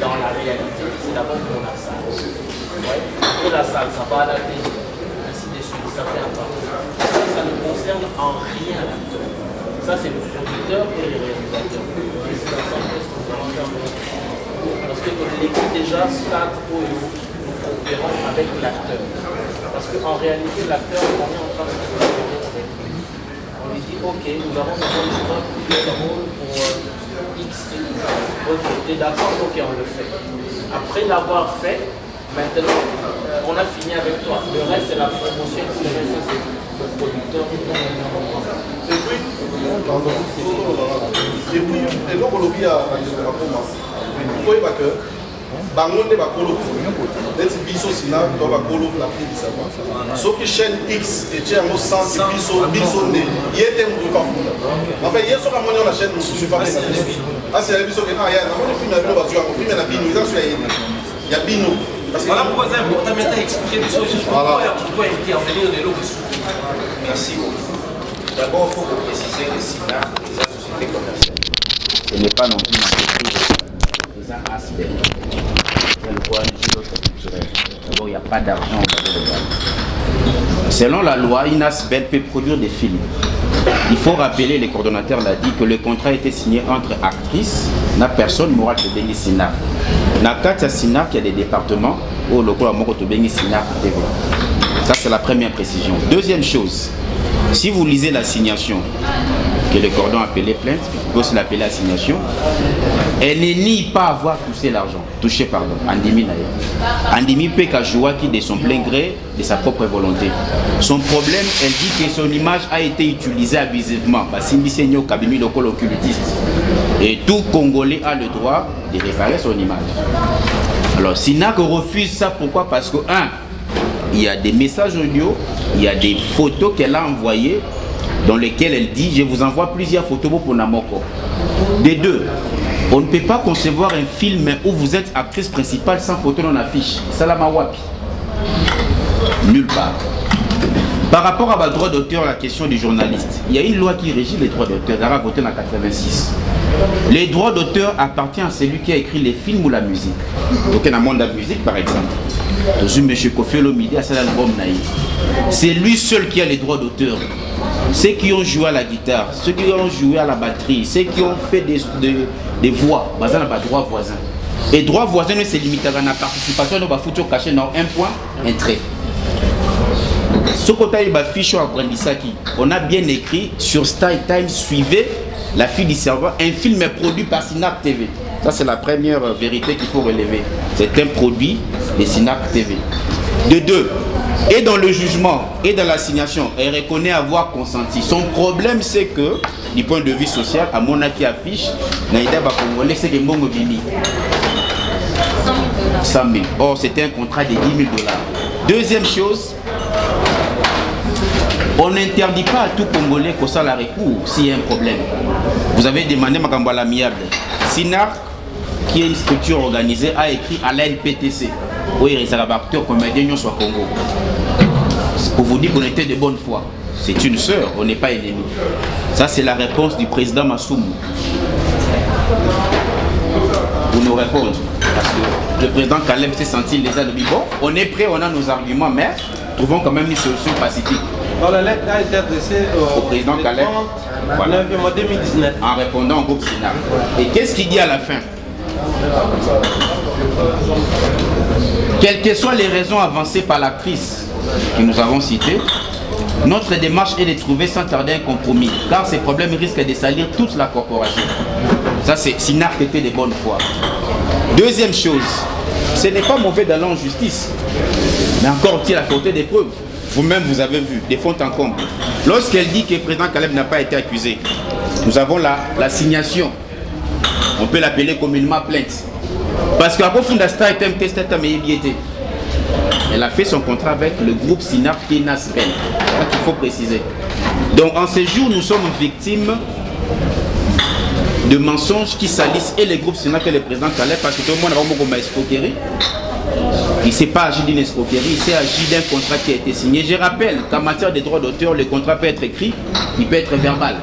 Dans la réalité, c'est d'abord pour la salle. Ouais. Après la salle, ça va à la télé, ainsi de suite, ça fait un pas. Ça ne concerne en rien l'acteur. Ça, c'est le producteur et le réalisateur. Et c'est ensemble ce que nous allons faire. Parce que l'équipe déjà start au héros, nous opérons avec l'acteur. Parce qu'en réalité, l'acteur, on est en train de collaborer avec lui. On lui dit, ok, nous avons besoin de toi pour jouer le rôle pour X et Y. Ok, tu es d'accord, ok, on le fait. Après l'avoir fait, maintenant, on a fini avec toi. Le reste, c'est la promotion, le reste, c'est le producteur. Et puis, et donc, on l'a vu à la bangonde bakolo neti biso sina to bakolo la plus de savoir soki chaîne X et tiens au sens biso ne yete mu pas funda en fait hier soka moni on la chaîne je pas ça ah c'est la biso que ah ya na moni film na bino bazu ko film na bino ça sur ya bino parce que voilà pourquoi c'est important de expliquer des choses pourquoi il doit intervenir de l'eau dessous. Merci beaucoup. D'abord, il faut préciser que SINA est une société commerciale. Ce n'est pas non plus une entreprise. C'est un aspect. C'est le point de l'autre culturel. D'abord, il n'y a pas d'argent au niveau de. Selon la loi, une ASBEL peut produire des films. Il faut rappeler, le coordonnateur l'a dit, que le contrat a été signé entre actrices, la personne morale de Bengi Sinar. Dans le cas de Sinar, il y a des départements où le cours de Bengi Sinar TV. Ça, c'est la première précision. Deuxième chose, si vous lisez l'assignation, que le cordon appelé plainte, il peut aussi l'appeler assignation, elle ne nie pas avoir touché pardon, Andimi Naya. Andimi peut jouer qui de son plein gré, de sa propre volonté. Son problème, elle dit que son image a été utilisée abusivement. Simbi Senyo Kabimi Lokol occultiste. Et tout Congolais a le droit de réparer son image. Alors, Sinak refuse ça, pourquoi? Parce que, il y a des messages audio, il y a des photos qu'elle a envoyées dans lesquelles elle dit, je vous envoie plusieurs photos pour Namoko. Des deux, on ne peut pas concevoir un film où vous êtes actrice principale sans photo dans l'affiche. Salama Wapi. Nulle part. Par rapport à la droit d'auteur, la question des journalistes, il y a une loi qui régit les droits d'auteur, elle a voté en 86. Les droits d'auteur appartiennent à celui qui a écrit les films ou la musique. Donc dans le monde de la musique par exemple, M. Kofi Olomide a cet album naïf. C'est lui seul qui a les droits d'auteur. Ceux qui ont joué à la guitare, ceux qui ont joué à la batterie, ceux qui ont fait des voix, ils ont des droits voisins. Et droits voisins, c'est limité à la participation, on va foutre caché dans un point, un trait. Ce côté il fiche à Brandisaki, on a bien écrit sur Style Time, suivez la fille du serveur, un film est produit par Synap TV. Ça c'est la première vérité qu'il faut relever. C'est un produit de Synap TV. De deux, et dans le jugement et dans l'assignation, elle reconnaît avoir consenti. Son problème c'est que, du point de vue social, à mon qui affiche, Naïda Bakongolais c'est que Mbongo Bini. 100 000. Or c'était un contrat de 10 000 $. Deuxième chose, on n'interdit pas à tout Congolais qu'on soit la recours s'il y a un problème. Vous avez demandé Makambo à l'amiable. SINAR, qui est une structure organisée, a écrit à la NPTC. Oui, les acteurs comédiens soit Congo. Pour vous dire qu'on était de bonne foi. C'est une sœur, on n'est pas ennemis. Ça, c'est la réponse du président Massoumou. Pour nous répondre. Parce que le président Kalem s'est senti les amis. Bon, on est prêt, on a nos arguments, mais trouvons quand même une solution pacifique. Dans la lettre a été adressée au président Kalem, voilà, en 2019. En répondant au groupe SINAR. Et qu'est-ce qu'il dit à la fin? Quelles que soient les raisons avancées par l'actrice que nous avons citées, notre démarche est de trouver sans tarder un compromis, car ces problèmes risquent de salir toute la corporation. Ça, c'est SINAR qui était de bonne foi. Deuxième chose, ce n'est pas mauvais d'aller en justice, mais encore il a porté des preuves. vous-même vous avez vu, des fonds en comble. Lorsqu'elle dit que le président Caleb n'a pas été accusé, nous avons l'assignation. On peut l'appeler communément plainte. Parce qu'après Fundasta est un test à Meyebiété. Elle a fait son contrat avec le groupe Sinar qui est Nasbel. C'est ça qu'il faut préciser. Donc en ces jours, nous sommes victimes de mensonges qui salissent et les groupes Sinar que le président Caleb, parce que tout le monde a vraiment comme escroquerie. Il ne s'est pas agi d'une escroquerie, il s'est agi d'un contrat qui a été signé. Je rappelle qu'en matière de droits d'auteur, le contrat peut être écrit, il peut être verbal.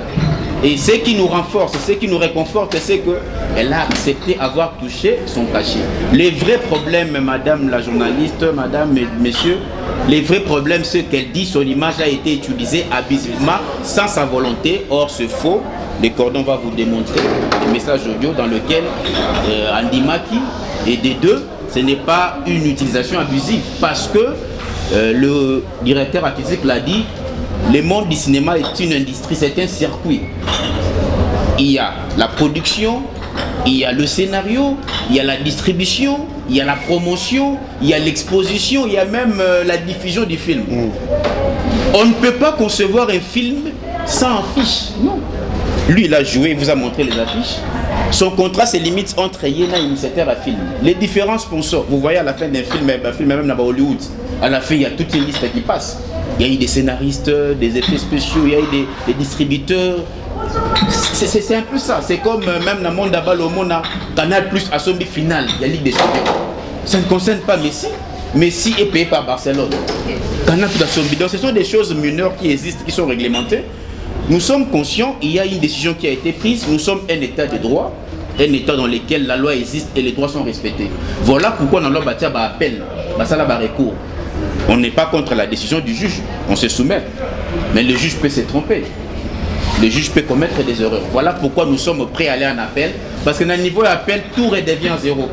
Et ce qui nous renforce, ce qui nous réconforte, c'est qu'elle a accepté avoir touché son cachet. Les vrais problèmes, madame la journaliste, madame et messieurs, les vrais problèmes, c'est qu'elle dit son image a été utilisée abusivement, sans sa volonté. Or, c'est faux. Le cordon va vous démontrer des messages audio dans lesquels Andimaki et des deux, ce n'est pas une utilisation abusive. Parce que le directeur artistique l'a dit, le monde du cinéma est une industrie, c'est un circuit. Il y a la production, il y a le scénario, il y a la distribution, il y a la promotion, il y a l'exposition, il y a même la diffusion du film. On ne peut pas concevoir un film sans affiche. Non. Lui, il a joué, il vous a montré les affiches. Son contrat se limite entre Yéna et initiateur à film. Les différents sponsors, vous voyez à la fin d'un film, même dans Hollywood, à la fin, il y a toute une liste qui passe. Il y a eu des scénaristes, des effets spéciaux, il y a eu des distributeurs. C'est un peu ça. C'est comme même dans le monde d'Abal au monde, Canal Plus à son final, il y a Ligue des Champions. Ça ne concerne pas Messi. Messi est payé par Barcelone. Canal Plus à son bidon. Ce sont des choses mineures qui existent, qui sont réglementées. Nous sommes conscients, il y a une décision qui a été prise. Nous sommes un état de droit, un état dans lequel la loi existe et les droits sont respectés. Voilà pourquoi dans leur bâtiment appel, ça là recours. On n'est pas contre la décision du juge, on se soumet. Mais le juge peut se tromper. Le juge peut commettre des erreurs. Voilà pourquoi nous sommes prêts à aller en appel. Parce que dans le niveau d'appel, tout redevient zéro.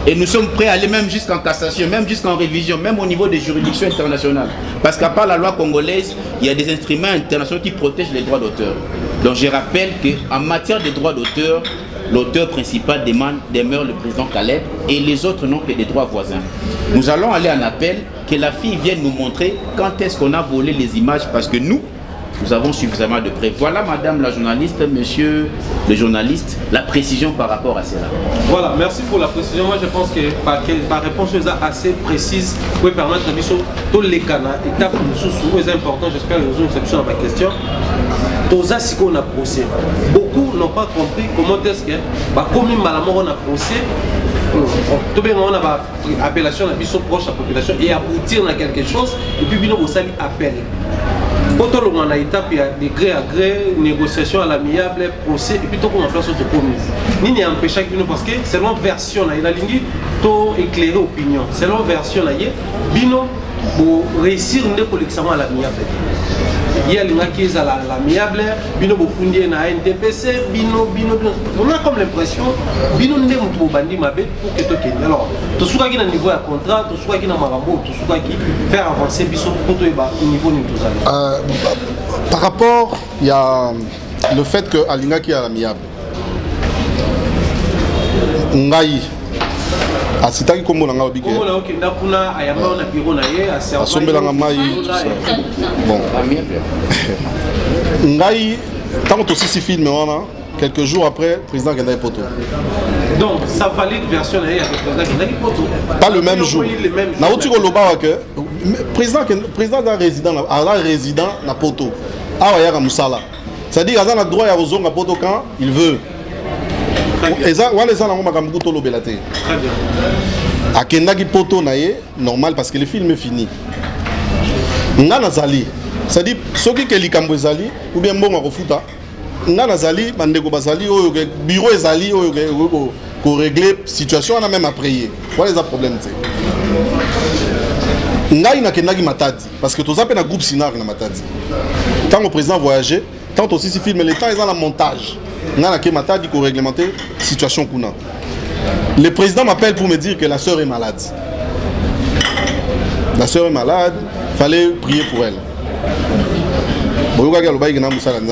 Et nous sommes prêts à aller même jusqu'en cassation, même jusqu'en révision, même au niveau des juridictions internationales. Parce qu'à part la loi congolaise, il y a des instruments internationaux qui protègent les droits d'auteur. Donc je rappelle qu'en matière de droits d'auteur, l'auteur principal demeure le président Caleb et les autres n'ont que des droits voisins. Nous allons aller en appel, que la fille vienne nous montrer quand est-ce qu'on a volé les images, parce que nous avons suffisamment de preuves. Voilà, madame la journaliste, monsieur le journaliste, la précision par rapport à cela. Voilà, merci pour la précision. Moi, je pense que ma réponse est assez précise pour permettre de sur tous les canaux. Étape c'est important, j'espère que vous avez une exception à ma question. Tous si on a procès. Beaucoup n'ont pas compris comment est-ce que, comme on a procès, tout bien on a une appellation, on a son proche à la population et aboutir à quelque chose, et puis on a appel. Quand on a une étape, il y a de gré à gré, négociation à l'amiable, procès, et puis tout on a place de commun. Ni n'y empêche que parce que selon version, il y a tout éclairé opinion. Selon version, il y a pour réussir une collection à l'amiable. Il y a les gens qui sont à l'amiable, bino bofundi na NTPC, bino. On a comme l'impression, bino ne m'ont pas bandi ma bête pour que tu aies. Alors, tout ce qui est au niveau de contrat, tout ce qui est dans Marambo, tout ce qui fait avancer biso pour toi au niveau de tous les. Par rapport, il y a le fait que Alinga qui est à l'amiable. Ngai. Asitaki kombo na nga obike. Kombo na okenda kuna ayamba na bureau na ye aserva. Asombela nga mai. Bon. Ngai tant que aussi film wana quelques jours après président Gendai Poto. Donc ça valide version na ye avec président Gendai Poto. Pas le même jour. Na otiko loba que président d'un résident na Poto. Awa ya musala. C'est-à-dire qu'il a le droit à rozonga Poto quand il veut. Et ça, voilà ça, on a un peu de Très bien. À Kendagi Poto naie normal parce que le film est fini. Ngana Zali, c'est-à-dire ceux qui ont Kambo Zali ou bien bon à refuta. Ngana Zali, bandeko Bazali, bureau Zali, pour régler situation, on a même à prier. Voilà les problèmes. Ngai na Kendagi Matadi parce que tous appels un groupe Sinar na Matadi. Tant le président voyageait, tant aussi si film les temps ils ont la montage. Matadi dit qu'on réglementer la situation qu'on a. Le président m'appelle pour me dire que la sœur est malade. La sœur est malade, il fallait prier pour elle.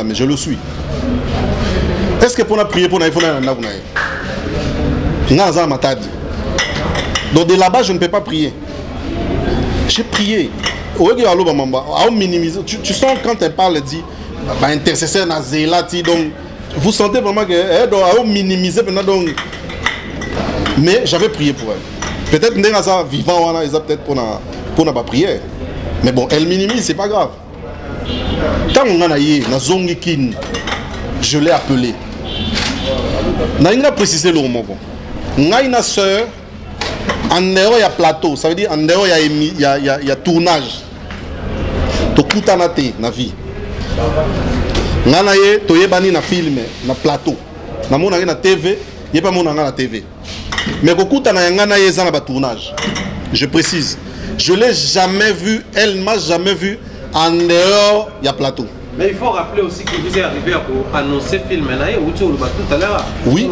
Mais je le suis. Est-ce que pour prier pour elle, donc de là-bas, je ne peux pas prier. J'ai prié. Tu sens quand elle parle, elle dit intercesseur Nazélati, donc vous sentez vraiment qu'elle doit minimiser donc. Mais j'avais prié pour elle. Peut-être que ça vivant, ils ont peut-être pour la prière. Mais bon, elle minimise, c'est pas grave. Quand on a eu na zongikin, je l'ai appelé. On a précisé le mot. On a une soeur. En dehors, il y a plateau, ça veut dire en dehors, il y a tournage. Tu kutanate na vie. Nganaye toyebani na film na plateau. Na mona na TV, il pas mona na TV. Mais kokutana nganaye za na ba tournage. Je précise, je l'ai jamais vu, elle m'a jamais vu en dehors, il y a plateau. Mais il faut rappeler aussi que vous êtes arrivé à annoncer le film tout à l'heure. Oui,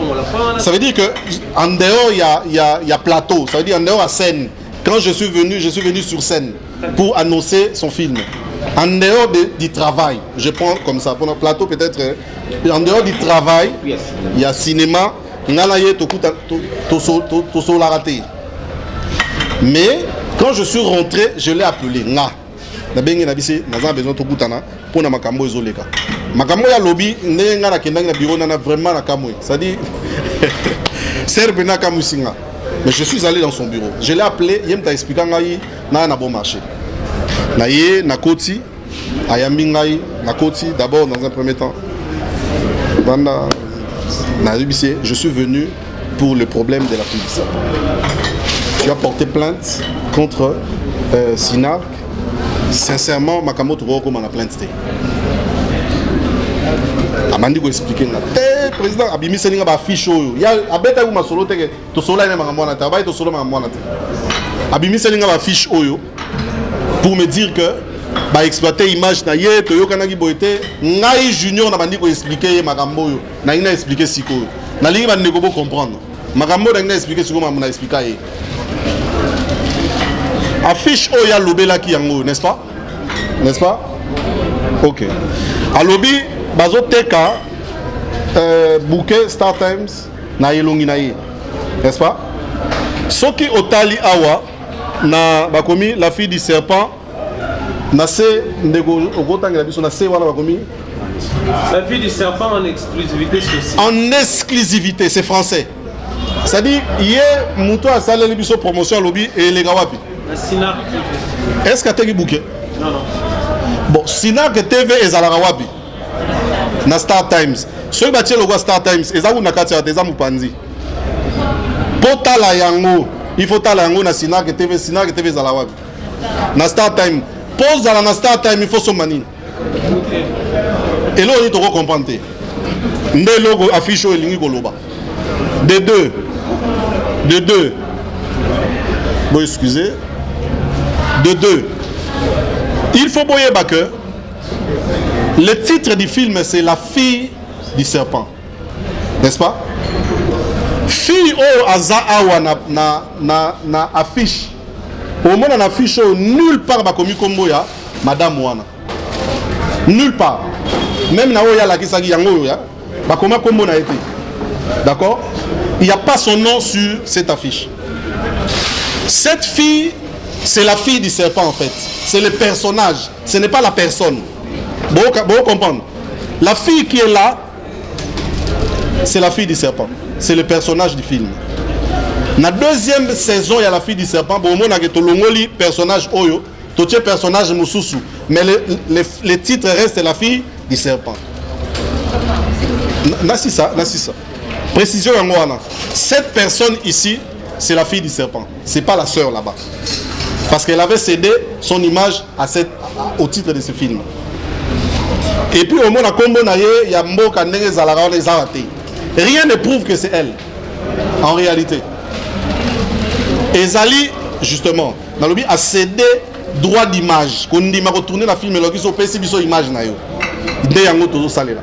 ça veut dire qu'en dehors, il y a plateau. Ça veut dire en dehors, à scène. Quand je suis venu sur scène pour annoncer son film. En dehors du travail, je prends comme ça. Pour le plateau, peut-être. En dehors du travail, il y a cinéma. Mais quand je suis rentré, je l'ai appelé. Na bengi na bise naza besoin to kutana pona makambo ezoleka makambo ya lobby ndenga na kendanga na bureau na vraiment na kamwe ça dit serbe na kamusinga mais je suis allé dans son bureau je l'ai appelé yem ta expliquer ngai na bon marché na ye na koti ayambi ngai na koti d'abord dans un premier temps banda na bise je suis venu pour le problème de la police. Tu as porté plainte contre Sinark. Sincèrement, Makamoto Roko m'a plainte. Amandi ko expliquer na. Président Abimi Seninga ba fiche oyo. Ya abeta ku masolo teke to sola ina makamwana ta ba to solo makamwana ta. Abimi Seninga ba fiche oyo pour me dire que ba exploiter image na ye to yokana ki boité ngai junior na bandi ko expliquer makambo oyo. Na ina expliquer siko. Na lingi ba ndeko bo comprendre. Makambo na ina expliquer siko ma expliquer ye. Affiche Oya Lobela qui yango, n'est-ce pas? N'est-ce pas? Ok. A lobby, bazo teka bouquet Star Times na yelongi na ye. N'est-ce pas? Soki Otali Awa na bakomi la fille du serpent na se ndego okotanga biso na se wana bakomi la fille du serpent en exclusivité sur site. En exclusivité, c'est français. C'est-à-dire hier muto a salé biso promotion lobby et les gawapi. Est-ce que tu as un bouquet? Non, non. Bon, Sinark TV est à la Rawabi. Na Star Times. Ce que tu as Star Times, et ça vous n'avez pas de panzi. Pour la yango, il faut la yango na Sinark TV est à la Rawabi. Na Star Times. Pose à la Star Times, il faut son mani. Et là, on doit comprendre. Ndé logo affiche au lingi goloba. De deux. Bon, excusez. De deux. Il faut boyer que le titre du film c'est La fille du serpent. N'est-ce pas? Fille au Azaawa na affiche. Au moins on affiche nulle part ba komi komboya madame wana. Nulle part. Même na oya la kisaki yango ya ba koma kombo na été. D'accord? Il n'y a pas son nom sur cette affiche. Cette fille, c'est la fille du serpent en fait. C'est le personnage. Ce n'est pas la personne. Bon comprendre. La fille qui est là, c'est la fille du serpent. C'est le personnage du film. La deuxième saison, il y a la fille du serpent. Bon, on a le personnage Oyo, le personnage Moussousou. Mais le titre reste la fille du serpent. Nassi ça. Précision en moi. Cette personne ici, c'est la fille du serpent. C'est pas la sœur là-bas. Parce qu'elle avait cédé son image au titre de ce film. Et puis au moins à Kombo Naye, il y a Mboka Nege Zalara les Zarate. Rien ne prouve que c'est elle. En réalité. Et Zali, justement, Nalobi a cédé droit d'image. Quand on dit m'a retourné la film, il a dit son image nayo. Il y a un autre salé là.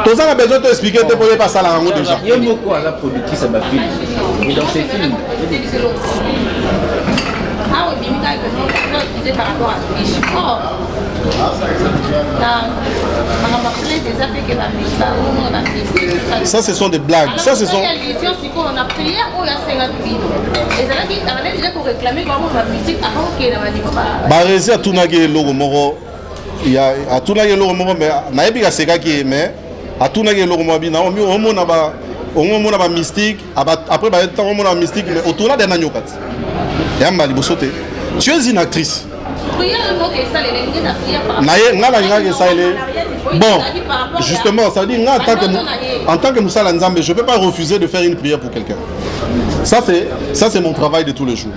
Tous a besoin de t'expliquer de pourquoi pas ça là déjà. Il y a beaucoup à la productrice à ma fille. Et dans ces films. Ça, ce sont des blagues. Ça, ce sont... Barresi a tout nagé logo moro. Il y a tout nagé logo moro, mais naïbi a sega qui mais a tout nagé logo moro. Na on mona ba mystique. Après ba on mona mystique, mais autour là des nanyokat. Yamba libosote. Tu es une actrice. Bon, justement, ça veut dire en tant que Moussa Lanzambe, je ne peux pas refuser de faire une prière pour quelqu'un. Ça c'est mon travail de tous les jours.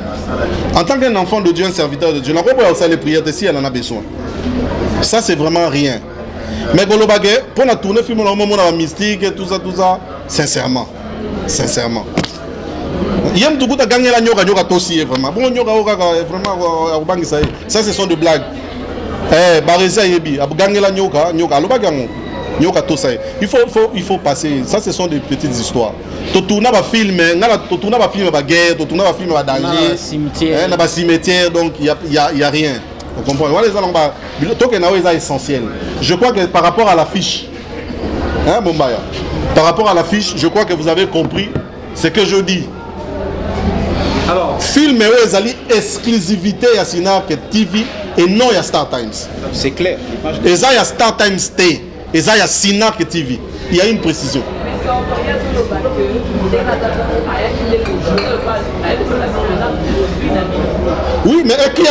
En tant qu'un enfant de Dieu, un serviteur de Dieu, on n'a pas besoin de prières si elle en a besoin. Ça c'est vraiment rien. Mais pour la tournée film, on a mystique et tout ça, sincèrement. Yem tout a gagné la nyoka tosi vraiment. Bon nyoka vraiment ça ce sont des blagues. Barresi yebi a gagné la nyoka aloba gango. Nyoka tosai. Il faut passer. Ça ce sont des petites histoires. Totuna ba film, totuna ba film ba guerre, totuna ba film ba danger. Na ba cimetière donc il y a rien. Vous comprenez? Voilà les alamba. Tout que na essentiel. Je crois que par rapport à l'affiche Bombaya. Par rapport à l'affiche, je crois que vous avez compris ce que je dis. Alors, film est exclusivité à Sinar TV et non à Star Times. C'est clair. Et ça, il y a Star Times T. Et ça, il y a Sinar TV. Il y a une précision. Oui, mais qui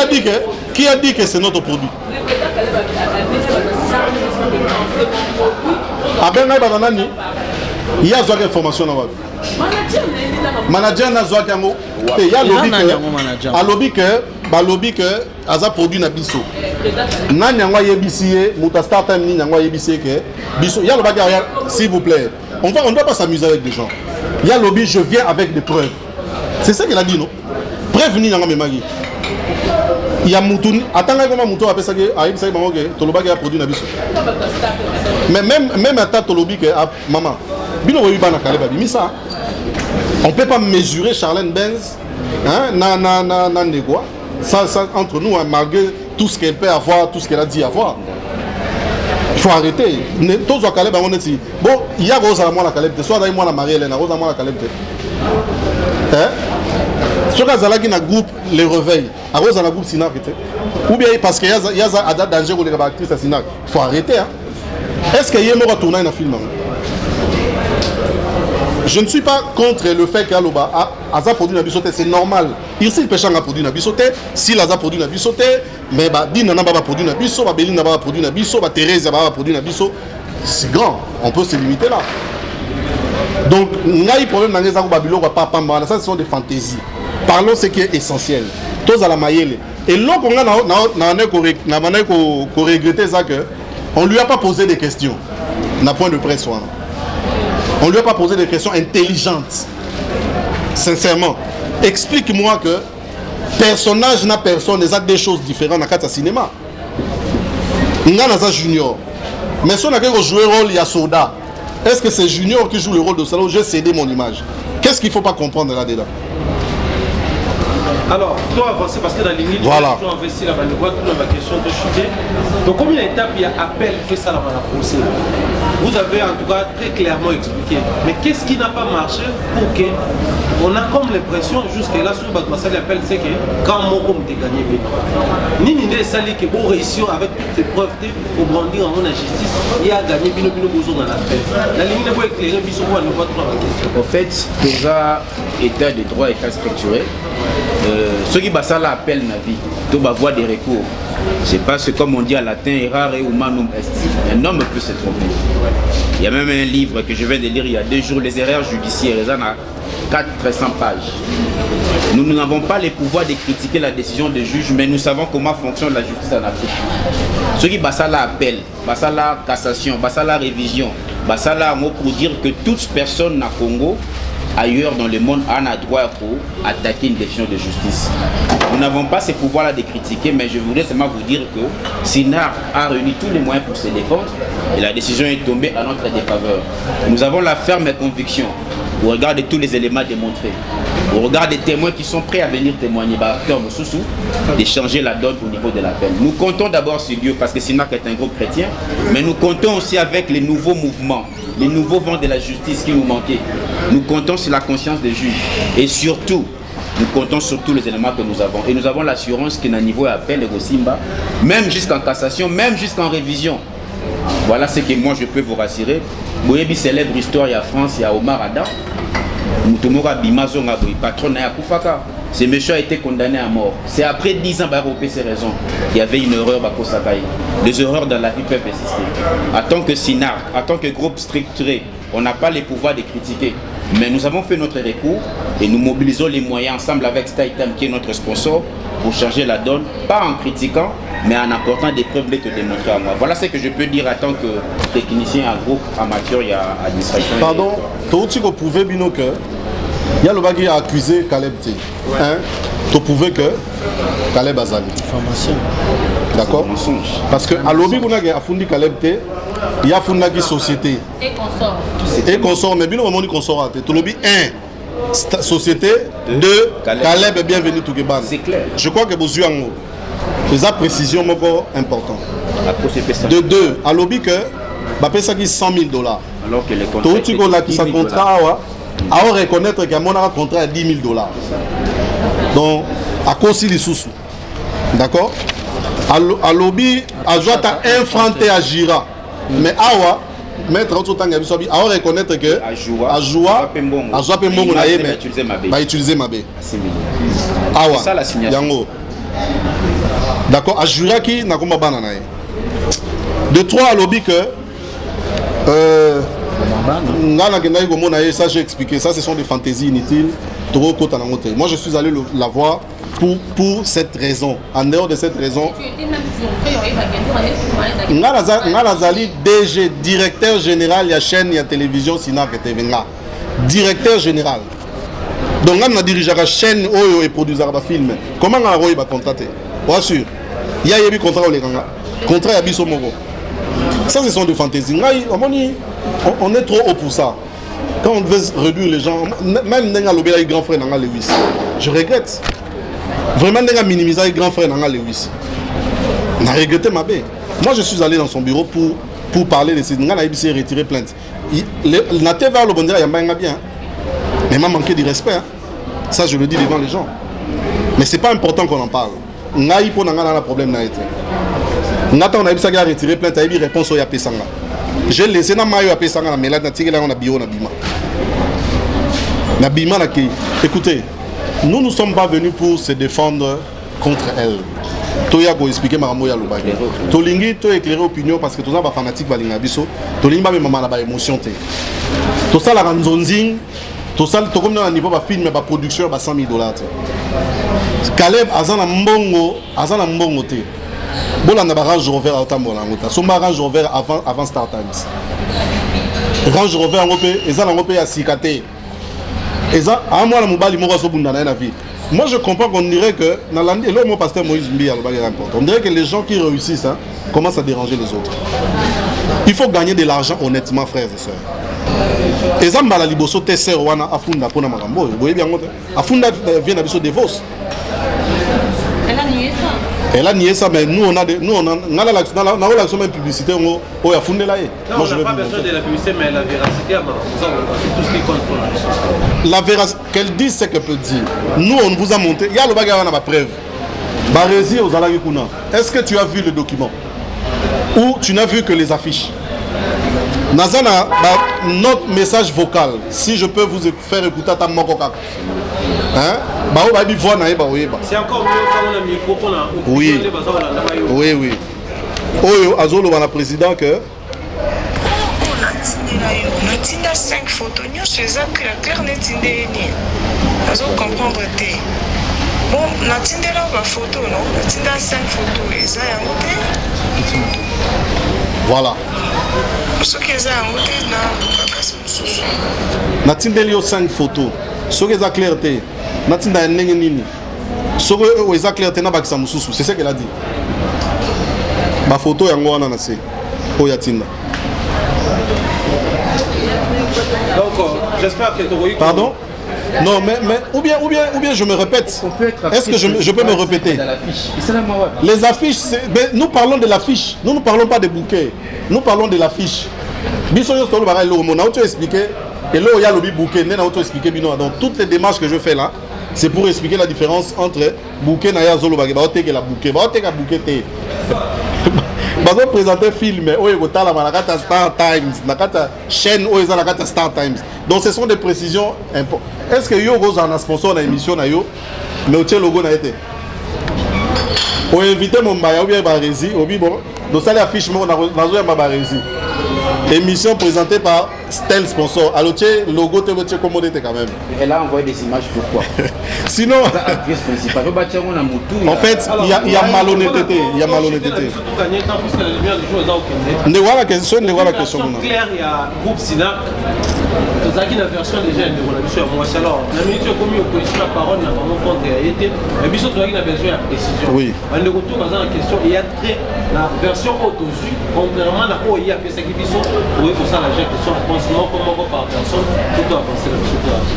a dit que c'est notre produit? Ah ben, il y a une information dans votre manager na zwa kango te ya lobby que aza produit na biso na nyangwa yebisiye muta start time ni nyangwa yebisiye que biso ya lobby s'il vous plaît on doit pas s'amuser avec des gens. Ya lobby je viens avec des preuves. C'est ça qu'il a dit non? Preuve ni nyangwa memagi. Il y a mutu atanga comme mutu apesa que ayebisa bango que to lobby a produit na biso. Mais même ata to lobby que maman bino oyiba na kale babi misa. On ne peut pas mesurer Charlène Benz, ça entre nous, malgré tout ce qu'elle peut avoir, tout ce qu'elle a dit avoir. Il faut arrêter. Bon, il y a Rosa moi la Caleb, soit d'ailleurs moi la Marie-Hélène, Rosa moi la Caleb. Soit dans le groupe Les Réveils, à Rosa dans le groupe Sinar, ou bien parce qu'il y a un danger pour les actrices à Sinar. Il faut arrêter. Est-ce qu'il y a un tourné dans un film? Je ne suis pas contre le fait qu'Aloba a produit un bisoté, c'est normal. Ici, il peut changer produit un bisoté, s'il a produit un bisoté, mais Dina n'a pas produit un biso, Béline n'a pas produit un biso, Thérèse n'a pas produit un biso. C'est grand, on peut se limiter là. Donc, il y a un problème dans les Babylon, ça ce sont des fantaisies. Parlons ce qui est essentiel. Tous à la maïele. Et là, on a regretté ça que on ne lui a pas posé des questions. N'a point de presse. On ne lui a pas posé des questions intelligentes. Sincèrement. Explique-moi que personnage n'a personne, ils ont des choses différentes dans le cinéma. Il y a un junior. Mais si on a joué le rôle, il y a Soda. Est-ce que c'est Junior qui joue le rôle de Salon? J'ai cédé mon image. Qu'est-ce qu'il ne faut pas comprendre là-dedans? Alors, toi avancer parce que dans les limites, voilà. Tu as investi là-bas, tu as ma question de chuter. Donc, combien d'étapes il y a appel fait ça là-bas la procès? Vous avez en tout cas très clairement expliqué. Mais qu'est-ce qui n'a pas marché pour que on a comme l'impression jusqu'à là sur votre massage appel, c'est que quand mon homme t'est gagné, ni l'idée sali que pour réussir avec toutes ces preuves pour brandir en la justice, il a gagné bino bozo dans l'appel. La limite pour éclairer biso pour ne pas trouver la question. En fait, pour ça, état de droit, état structuré. Ceux qui passent l'appel na vie, tout va voir des recours. C'est parce que comme on dit en latin, errare humanum est. Un homme peut se tromper. Il y a même un livre que je viens de lire il y a 2 jours, les erreurs judiciaires, ils en a 400 pages. Nous n'avons pas les pouvoirs de critiquer la décision des juges, mais nous savons comment fonctionne la justice en Afrique. Ceux qui passent l'appel, passent la cassation, passent la révision, passent là pour dire que toute personne na Congo ailleurs dans le monde on a droit pour attaquer une décision de justice. Nous n'avons pas ces pouvoirs-là de critiquer, mais je voudrais seulement vous dire que Sinar a réuni tous les moyens pour se défendre et la décision est tombée à notre défaveur. Nous avons la ferme conviction au regard de tous les éléments démontrés, au regard des témoins qui sont prêts à venir témoigner, d'échanger la donne au niveau de la peine. Nous comptons d'abord sur Dieu parce que SINAC est un groupe chrétien, mais nous comptons aussi avec les nouveaux mouvements, les nouveaux vents de la justice qui nous manquaient. Nous comptons sur la conscience des juges et surtout, nous comptons sur tous les éléments que nous avons. Et nous avons l'assurance qu'un niveau appel et Simba, même jusqu'en cassation, même jusqu'en révision. Voilà ce que moi je peux vous rassurer. Boyebi célèbre histoire, il y a France, il y a Omar Adam. Moutoumora Bimazonga Boy, patron Naya Koufaka. Ce monsieur a été condamné à mort. C'est après 10 ans, Baropé ses raisons. Il y avait une erreur, Bako Sakai. Les erreurs dans la vie peuvent exister. En tant que SINAC, en tant que groupe structuré, on n'a pas les pouvoirs de critiquer. Mais nous avons fait notre recours et nous mobilisons les moyens ensemble avec Staitam qui est notre sponsor pour changer la donne, pas en critiquant, mais en apportant des preuves de te démontrer à moi. Voilà ce que je peux dire en tant que technicien en groupe amateur et à administration. Pardon, tu pouvais bien que il y a le bagage qui a accusé Caleb T. Hein? Tu pouvais que Caleb Azali. Formation. D'accord? Parce que à l'objet qu'on a fondé Caleb T, il y a fondé une société. Et consort. Et consort, mais bien au moment du consort, tu lobby 1. Société 2. Caleb est bienvenu tout Keban. C'est clair. Je crois que vous avez une précision importante. De 2, à lobby que bah ça qui $100,000. Alors que les contrats. Tout le contrat à reconnaître qu'il y a un contrat à $10,000. Donc, à cause des sous. D'accord? À lobby, à jouer à infranter à Gira. Mais awa, mettre autre temps à reconnaître que à jouer à utiliser ma baie. Awa. Ça la signation. D'accord? À Jura qui n'a pas banana. De 3 à lobby que ça j'ai expliqué, ça ce sont des fantaisies inutiles. Moi je suis allé la voir pour cette raison. En dehors de cette raison, Nazali DG, directeur général de la chaîne et télévision SINAC directeur général. Donc on a dirigé la chaîne et produit un film. Comment on a contacté? Bien sûr, il y a eu contrat contrat à Bissomogo. Ça ce sont des fantaisies. On est trop haut pour ça. Quand on veut réduire les gens, même dans le grand frère Nanga Lewis, je regrette. Vraiment, on a minimisé le grand frère Nanga Lewis. On a regretté ma baie. Moi, je suis allé dans son bureau pour parler de ces. On a retiré plainte. La TV le bon dire, il y a bien. Mais il m'a manqué de respect. Hein. Ça, je le dis devant les gens. Mais ce n'est pas important qu'on en parle. On a eu un problème. On a retiré plainte, il y a eu réponse au Yapesanga. J'ai laissé na mayo à Pesanga, mais là, on a bio, na bima. Écoutez, nous ne sommes pas venus pour se défendre contre elle. Toya go expliquer Maramoya Lubagi. Tolingi, to éclairer opinion parce que tous les fanatiques balinga biso. Tolingi ba maman na ba émotion te. Tout ça la ranzonzing, tout ça to comme dans niveau ba film ba production ba $100,000. Caleb azana mbongo te. Bon, on a Range Rover à Otambola. On a Range Rover avant Star Times. Range Rover en Europé, et ça en Europé à Sikate. Et ça, à moi, la mobile, moi, je comprends qu'on dirait que, et là, mon pasteur Moïse Mbi, on dirait que les gens qui réussissent hein, commencent à déranger les autres. Il faut gagner de l'argent honnêtement, frères et sœurs. Et ça, la liboso, tes sœurs, wana, afunda, pona marambo. Vous voyez bien, afunda vient d'habiter des Vos. Elle a nié ça. Elle a nié ça, mais nous on a l'action même publicité, on a fondé là. Non, on n'a pas besoin de la publicité, mais la véracité, c'est tout ce qui compte pour nous. La véracité, qu'elle dise ce qu'elle peut dire. Nous on vous a monté, il y a le bagage, on a ma preuve. Barézi aux Alagikuna, est-ce que tu as vu le document? Ou tu n'as vu que les affiches? Nazana, notre message vocal, si je peux vous faire écouter ta mokoka. Hein? C'est encore mieux quand on a un micro pour la. Oui. Oui. Oyo, Azolo, on a président que. Natinda 5 photos, nous sommes clair netindé. Azo comprendre te. Bon, natinda la photo, non? Natinda 5 photos, et ça y a un. Voilà. Ce qui est un côté, natinda 5 photos. Ce qui est clair te. Natinda un nini. Ce qui est clair te na bakisa mususu. C'est ce qu'elle a dit. Ma photo yango wana na se. Oyatinda. Donc, j'espère que tu as Pardon? Non, mais ou bien je me répète. Est-ce que je peux me répéter? Les affiches, nous parlons de l'affiche. Nous ne parlons pas des bouquets. Nous parlons de l'affiche. Et là, il y a le bouquet. Donc, toutes les démarches que je fais là, c'est pour expliquer la différence entre bouquet et zolo. Bazo présenter film la Star Times, la chaîne la Star Times. Donc ce sont des précisions importantes. Est-ce que yo avez un sponsor dans l'émission na yo mais au logo na été. On invité mon baya ou bien Barési, obi bon, donc ça l'affiche moi na zo ya Barési. Émission présentée par tel sponsor. Alors le logo te vote commandé quand même. Elle a envoyé des images pourquoi? Sinon en fait, il y a malhonnêteté, il y a malhonnêteté. Ne voilà la question, ne voilà la question. Claire, il y a groupe Sina. Vous avez une version déjà de mon émission. Moi, c'est alors, la minute comme il y a la parole, n'a pas mon compte et été. Mais bisous, tu as une besoin de précision. Oui. On est retour dans la question. Il y a très la version auto-su, contrairement à la où il y a fait ça qui bisous. Oui, pour ça, la question, je pense non, comment par personne, tout doit penser la situation.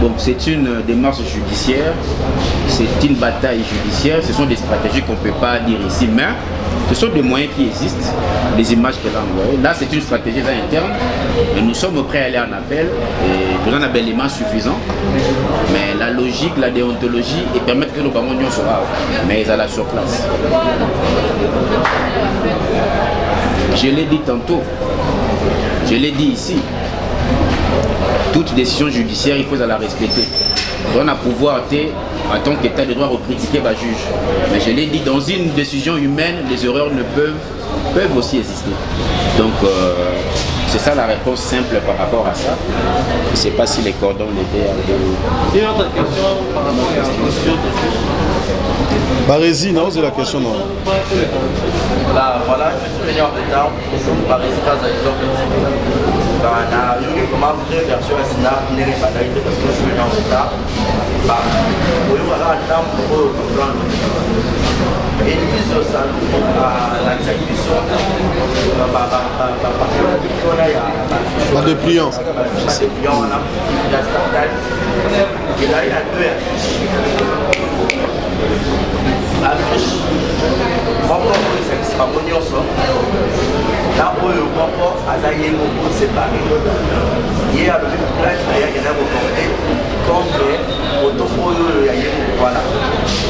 Donc c'est une démarche judiciaire, c'est une bataille judiciaire, ce sont des stratégies qu'on ne peut pas dire ici, mais ce sont des moyens qui existent, des images qu'elle a envoyées. Là c'est une stratégie interne, et nous sommes prêts à aller en appel, et nous avons un élément suffisant, mais la logique, la déontologie, et permettre que nos parents soient, mais ils allaient sur place. Je l'ai dit tantôt, je l'ai dit ici, toute décision judiciaire, il faut la respecter. On a pouvoir, en tant qu'État de droit, critiquer le juge. Mais je l'ai dit, dans une décision humaine, les erreurs peuvent aussi exister. Donc, c'est ça la réponse simple par rapport à ça. Je ne sais pas si les cordons l'étaient un peu... Une autre question par rapport à la question de... Barési, non, c'est la question, non. Là, voilà, je suis venu en retard. Barési, quand ça comment vous avez version à Sina, vous n'avez pas d'arrivée parce que je suis venu en retard. Oui, voilà, là, pour comprendre. Et une vision, ça, la exécution, la dépliance. C'est bien, on a la standard. Et là, il y a deux affiches. Encore plus, c'est pas mon yoso. Là où le corps a d'ailleurs beaucoup séparé. Il y a le place, il y a un comporté contre le voilà.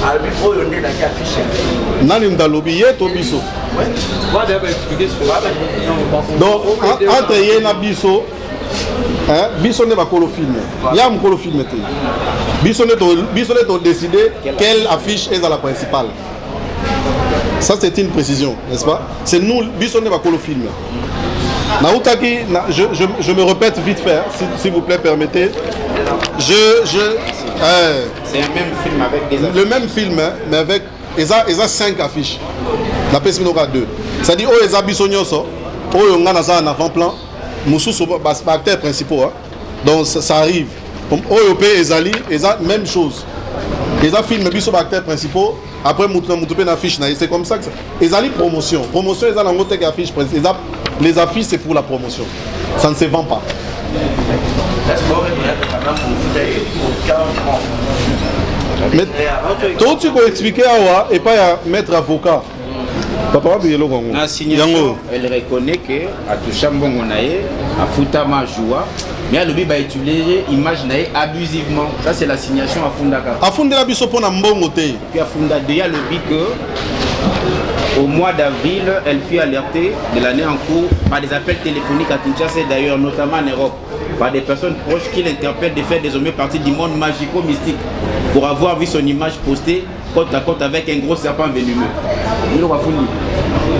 Alors, il faut donner la affiche. Nani mdalobi ye to biso. Moi, je vais expliquer ce que donc, entre ye na biso, biso ne va pas le filmer. Il y a un peu le film. Biso ne doit décider quelle affiche est la principale. Ça, c'est une précision, n'est-ce pas? C'est nous, biso ne va pas le filmer. Je me répète vite fait, s'il vous plaît, permettez. C'est un même film avec des affiches. Le même film, mais avec ils ont 5 affiches. La PS Minoka 2. C'est-à-dire, oh, ils ont bisognoso, oh, ils ont un avant-plan, nous sommes acteurs principaux. Donc, ça arrive. Oh, ils ont même chose. Ils ont filmé les acteurs principaux, après, ils ont une affiche. C'est comme ça que ça. Ils ont une promotion. Promotion, ils ont une affiche principale. Les affiches, c'est pour la promotion. Ça ne se vend pas. Mais toi, tu peux expliquer à et pas à mettre avocat. Papa, la signation, elle reconnaît que à Touchambongo nae, à Futama Joua, mais à l'objet va utiliser l'image nae abusivement. Ça, c'est la signation à Fundaka. À Fundaka, biso pour Mbongo te. Puis à Fundaka, il y a le but que au mois d'avril, elle fut alertée de l'année en cours par des appels téléphoniques à Kinshasa et d'ailleurs, notamment en Europe, par des personnes proches qui l'interpellent de faire désormais partie du monde magico-mystique pour avoir vu son image postée côte à côte avec un gros serpent venimeux.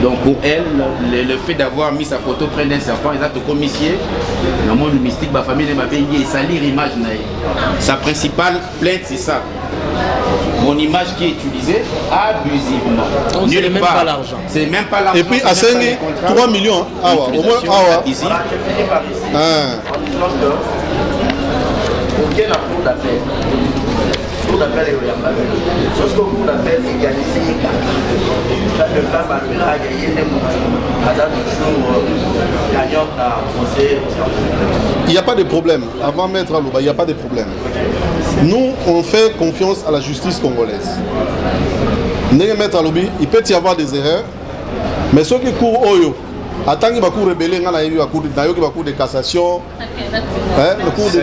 Donc pour elle, le fait d'avoir mis sa photo près d'un serpent, ils ont tout commissionné. Dans le monde mystique, ma famille m'a payé et salir l'image. Sa principale plainte, c'est ça. Mon image qui est utilisée abusivement. Donc c'est même pas l'argent. C'est même pas l'argent. Et puis à 3 millions. Ah ouais, au moins. Ah ouais. Ici. Auquel la cour d'appel. Cour d'appel est au Yamba. Sauf que cour d'appel est égalisé. Quand le femme a gagné des mots, à toujours gagnant dans le procès. Il n'y a pas de problème. Avant Maître Alouba, il n'y a pas de problème. Nous, on fait confiance à la justice congolaise. Maître Aloubi, il peut y avoir des erreurs, mais ceux qui courent Oyo, attends qu'il va courir rebelle, il va cours de cassation, le cours de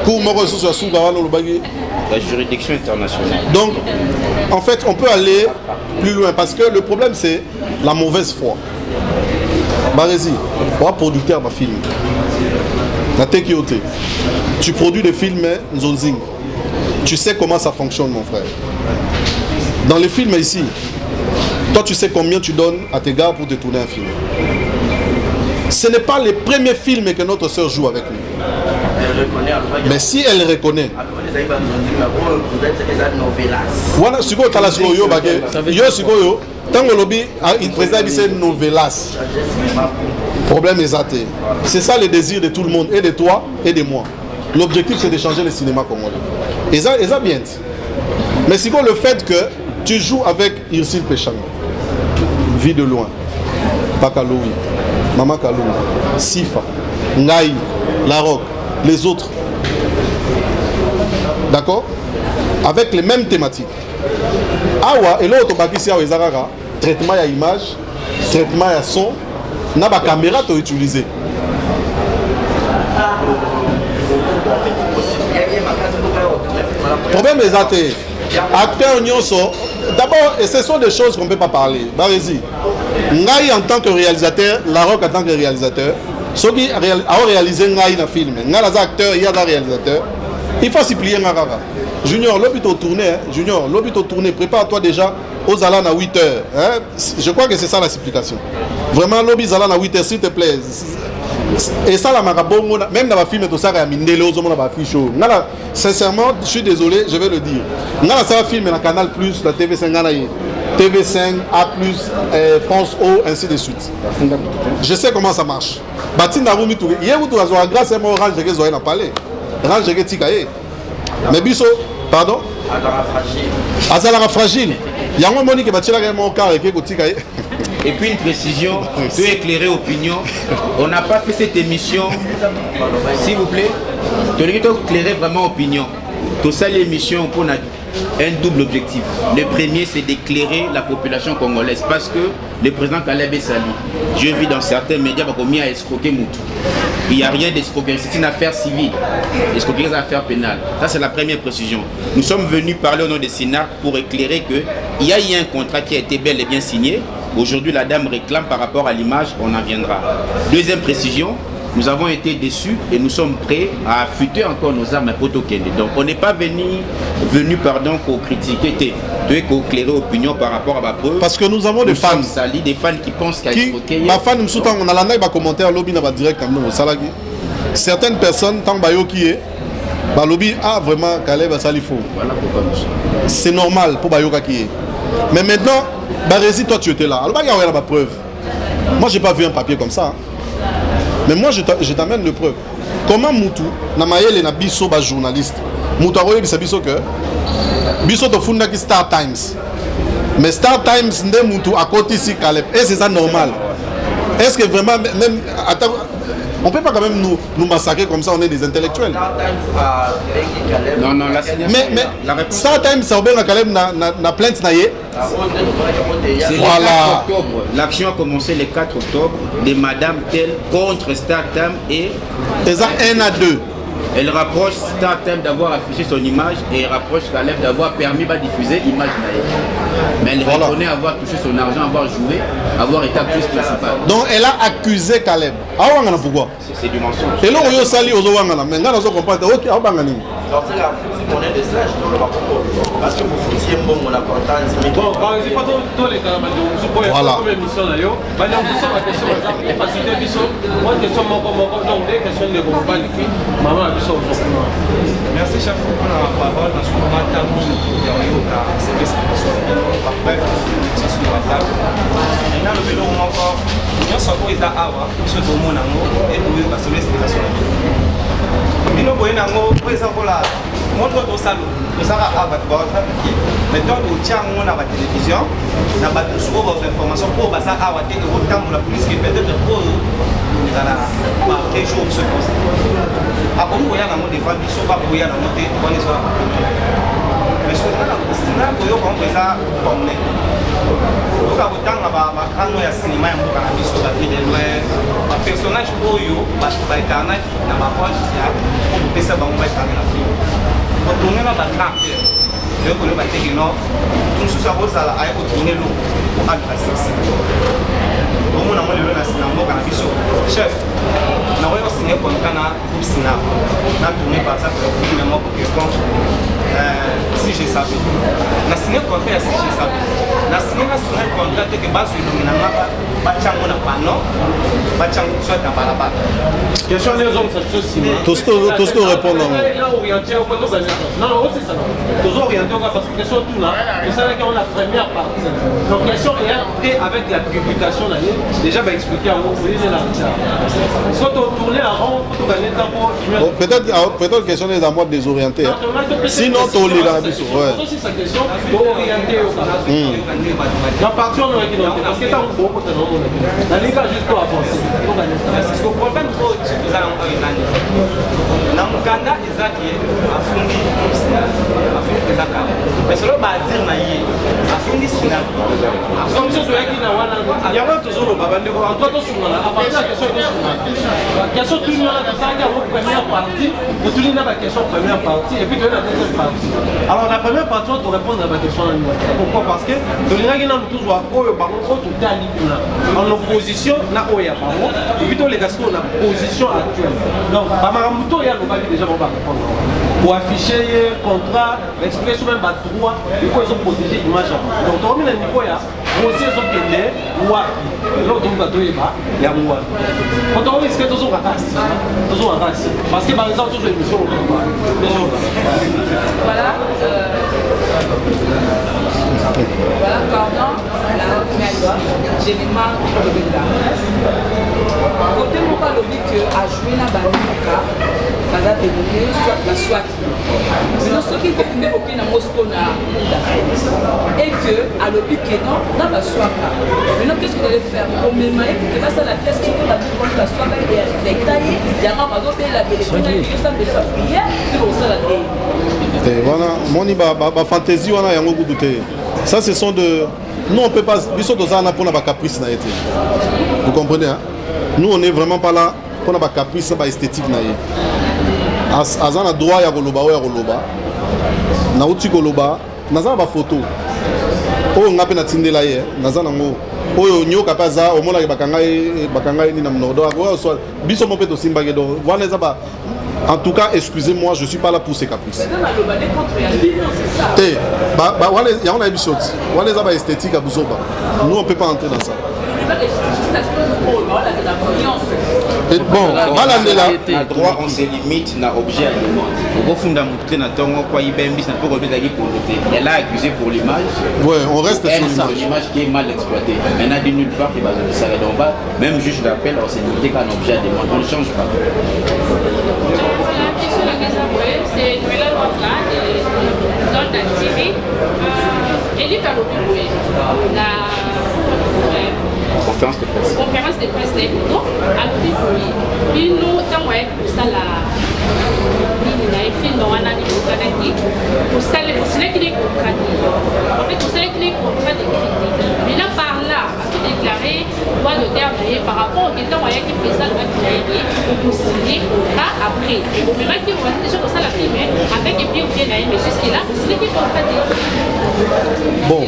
cours la juridiction internationale. Donc, en fait, on peut aller plus loin parce que le problème, c'est la mauvaise foi. Barézi, moi, producteur de film. Tu produis des films Nzonzing. Tu sais comment ça fonctionne, mon frère. Dans les films ici, toi, tu sais combien tu donnes à tes gars pour te tourner un film. Ce n'est pas le premier film que notre soeur joue avec lui. Mais si elle reconnaît. Voilà, ce que tu as là, yo, tant que lobby, il présente une novelas. Problème est athée. C'est ça le désir de tout le monde, et de toi, et de moi. L'objectif, c'est de changer le cinéma congolais. Et ça bien. Mais c'est quoi le fait que tu joues avec Irsile Péchang, Vie de loin, Pakaloui, Mama Kalou, Sifa, Ngaï, Larok, les autres. D'accord? Avec les mêmes thématiques. Awa, et l'autre, traitement à image, traitement à son, n'a pas caméra à utiliser. Problème est athée. Acteur Nyonso, d'abord, et ce sont des choses qu'on ne peut pas parler. Barézi, Ngaï en tant que réalisateur, Larok en tant que réalisateur, ceux qui ont réalisé Ngaï dans le film, Ngaï est acteur, il y a des réalisateurs, il faut s'y plier Ngara. Junior, l'hôpital tourné, Junior, l'hôpital tourné, prépare-toi déjà aux Alan à 8h. Hein? Je crois que c'est ça l'explication. Vraiment, l'hôpital Alan à 8h, s'il te plaît. Et ça, la marabongo, même dans ma film, tout ça, sincèrement, je suis désolé, je vais le dire. Dans la film, la Canal+, la TV5, TV5, A+, France O, ainsi de suite. Je sais comment ça marche. Batina Rumi Touré. Hier, vous avez grâce à moi, Orange, je vais en parler. Orange, je vais Tikaye. Mais Bisso, pardon? Azalara fragile. Il y a un moment qui va tirer mon car et qui est Tikaye. Et puis une précision, peut éclairer opinion. On n'a pas fait cette émission, s'il vous plaît. Tu dois éclairer vraiment opinion. Tout ça, l'émission, on a un double objectif. Le premier, c'est d'éclairer la population congolaise parce que le président Caleb Sali, je vis dans certains médias, il a escroqué Moutou. Il n'y a rien d'escroquerie, c'est une affaire civile. L'escroquerie, c'est une affaire pénale. Ça, c'est la première précision. Nous sommes venus parler au nom des SINAR pour éclairer qu'il y a eu un contrat qui a été bel et bien signé. Aujourd'hui, la dame réclame par rapport à l'image, on en viendra. Deuxième précision, nous avons été déçus et nous sommes prêts à affûter encore nos armes à Potokende. Donc, on n'est pas venu pour critiquer, pour éclairer l'opinion par rapport à ma preuve. Parce que nous avons des fans. Des fans qui pensent qu'à escroquer. Ma fan, on a la commentaire, lobby n'a pas direct comme nous. Certaines personnes, tant que qui est, lobby a vraiment Caleb Salifo. Voilà pourquoi nous sommes. C'est normal pour Bayoka qui est. Mais maintenant, Barézi, toi tu étais là. Alors, il y a la preuve. Moi, j'ai pas vu un papier comme ça. Mais moi, je t'amène le preuve. Comment Moutou, Namaël et Nabiso, journaliste, Moutou a dit que Biso to funda qui Star Times. Mais Star Times, n'est Moutou à côté ici, Caleb. Et c'est ça normal. Est-ce que vraiment, même. Attends, on ne peut pas quand même nous massacrer comme ça, on est des intellectuels. Non, la mais Star Times, ça a bien Caleb na plainte naïe. C'est le 4 octobre. L'action a commencé le 4 octobre de Madame Tel contre Star Times et. C'est ça 1 à 2. Elle rapproche Startem d'avoir affiché son image et elle rapproche Caleb d'avoir permis de diffuser l'image naïve. Mais elle reconnaît avoir touché son argent, avoir joué, avoir été actrice principale. Donc elle a accusé Caleb. Pourquoi? C'est du mensonge. Et là, on y a sali aux Owangana. Mais là, on comprend. Ok, on va gagner. Alors, c'est la monnaie de slash, parce que vous foutiez un bon, on a content. Bon, par exemple, tous les cas, voilà. Comme émission d'ailleurs, ma question est facile. Moi, question donc des questions de combat ici. Maman a vu ça aujourd'hui. Merci chef pour la parole. Parce que on a tellement de service bref, c'est sur la table. Maintenant, le vélo encore, nous sommes à Awa, nous sommes au Monango et nous sommes à l'explication. Bino boyenango po eza kola montre to salo osaka aba ba trafiquer mais donc au tient on a la télévision na ba sur vos informations pour basa awa te ko tambola plus que peut-être pour dans ba quelque chose se passe a bon boya na mo de famille so ba boya na mo te on est ça mais so na ko yo ko eza comme oka kotanga bakano ya cinéma ya mboka na biso bafide lwer bapersonnage oyo baekarnaki na bapoche ya kopesa bango baekarne na film kotournela bacaractere eyokolo bateki no mosusu akozala aye kotourne lo po aluka sexi omona mo lelo na mboka na biso chef nakoki kosigne contrat na groupe sinap na tourne par exemple filme moko quelconque si je savais na signé contrat ya si je savais na signé contrat te ke bazwi elongi na batiango na pano batiango soit na balabala Question les hommes, ça se signe. Tous répondent. Là, orienté au côté de non, c'est ça. Tous orientés au parce que question tout là, c'est ça qu'on a la première partie. Donc, question et avec la publication d'année, déjà, va expliquer en gros, vous voyez là. Soit on tourne en rond, pour gagner temps pour. Peut-être question des amours désorientés. Sinon, on lit la mission. Ouais. C'est sa question, orienté au canal. La partie on aurait dit non, parce que tant qu'on peut la ligue juste pour avancer. parce que le problème eza nango oyo nani na mokanda ezaki afundi eza kala mais solo badire na ye afundi sina comme ça soyaki na wana yango tozoloba bandeko antoa tosungana apartir ya question etosungana question tunana tosalaki yango première partie totuli na baquestion première partie et puis toyei na deuxième partie alors la première partie on torépondre na baquestion na nini pourquoi parce que tolingaki nanu tozwa oyo bango oyo totali kuna en opposition na oyo ya bango et puis toleka sikoyo na position actuelle donc bamakambo to ya lobaki déjà bango barépondre pour afficher ye contrat expliquer sur même badroit iko ezoprotéger image ya bango donc tokomi na niveau ya rosi ezokende wapi eloko tokoka toyeba yango wapi po tokomi esike tozongaka asi parce que par exemple tozwa émission Voilà. Voilà, pardon, j'ai des marques de la côté mon pas lobby que a joué la balle baza développé soit la soit mais non ce qui est développé dans Moscou na et que à lobby que non dans la soit maintenant qu'est-ce que vous allez faire pour me mailler pour que ça la pièce qui va pour la soit est affectée il y a pas besoin de la téléphone et ça de la prière pour ça la télé voilà moni ba fantaisie wana yango goudouté ça ce sont de nous on peut pas biso dozana pour na ba caprice na été vous comprenez hein nous on est vraiment pas là pour na ba caprice ba esthétique na yé azana droit ya koloba oya koloba na uti koloba nazana ba photo oyo ngape na tindela ye nazana ngo oyo nyoka paza omona ke bakanga ni na mnodo oyo so biso mo peto simba ke do wana eza ba. En tout cas, excusez-moi, je ne suis pas là pour ces caprices. Nous, on ne peut pas entrer dans ça. Et bon, à droit, on se limite à l'objet à elle a accusé pour l'image. Oui, on reste sur l'image qui est mal exploitée. Maintenant, d'une nulle part, même juge d'appel, on s'est limité qu'à un objet à demande. On ne change pas. C'est Noël Waka dans la TV. Elle est à l'opinion. La conférence de presse. Conférence de presse, non, à l'opinion. Puis nous, dans moi, pour ça, la film dans un animal canadien, pour ça, c'est qu'il est contrat. En fait, pour ça, qu'il est contrat de crédit. Mais là, par là, a tout déclaré, droit de terre par rapport au temps moyen qui fait ça, le pour signer contrat après. Et au moment qui mais jusque-là, c'est qui contrat. Bon.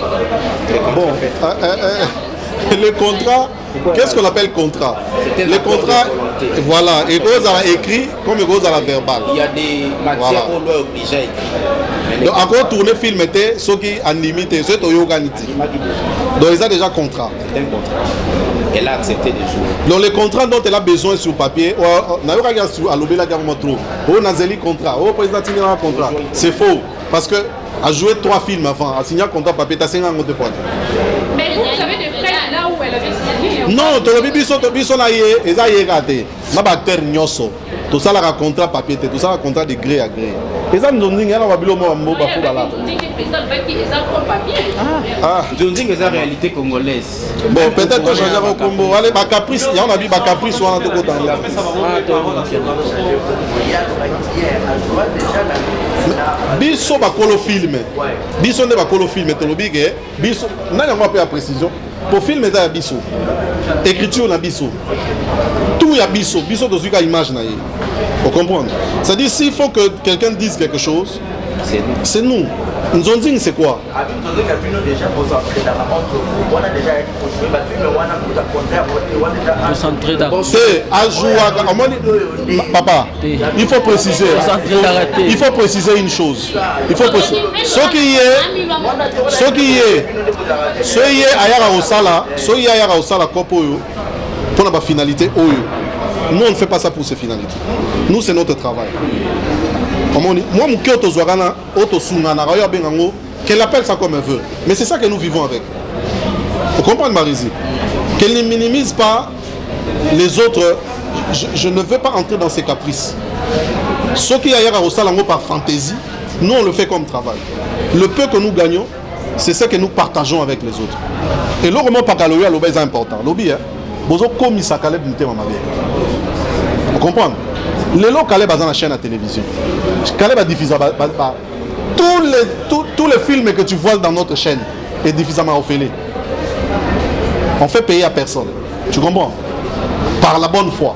Le contrat, qu'est-ce qu'on appelle contrat? Le contrat, voilà, et vous avez écrit comme vous avez verbal. Il y a des matières où l'on est obligé à écrire. Donc, encore tourner film était ce qui anime, c'est au yoganiti. Donc, ils ont déjà contrat. C'est un contrat. Elle a accepté des choses. Donc, les contrats dont elle a besoin sur papier, c'est faux. Parce que a joué 3 films avant, a signé un contrat papier, tu as signé un autre point. Mais vous savez de près là où elle avait signé. Non, tu as dit que tu as raté. Tu as acteur nyoso. Tout ça, un contrat papier, tout ça, un contrat de gré à gré. Et ça, nous disons, il y a un Zonzing est la réalité congolaise. Bon, peut-être que je vais au Congo. Allez, ma caprice, il y en a dit ma caprice ou un autre côté. Biso bakolo film. Biso ne bakolo film. Tu le dis que biso. N'a pas peu à précision. Pour film, il y a biso. Écriture na biso. Tout y a biso. Biso de ce qu'a image na. Vous comprenez? C'est-à-dire s'il faut que quelqu'un dise quelque chose, c'est nous. Nous ont dit c'est quoi? Papa, il faut préciser. Il faut préciser une chose. Il faut préciser. Ce qui est ailleurs au sala, pour la finalité, nous on ne fait pas ça pour ces finalités. Nous c'est notre travail. Moi, qu'elle appelle ça comme elle veut. Mais c'est ça que nous vivons avec. Vous comprenez, Marizy? Qu'elle ne minimise pas les autres. Je ne veux pas entrer dans ces caprices. Ce qui est ailleurs au salon par fantaisie, nous on le fait comme travail. Le peu que nous gagnons, c'est ce que nous partageons avec les autres. Et le roman Pakaloya, l'obé est important. L'obé, vous comprenez? Les lots Caleb dans la chaîne à télévision. Caleb a diffusé tous les films que tu vois dans notre chaîne est diffusé à Ophélie. On fait payer à personne. Tu comprends? Par la bonne foi.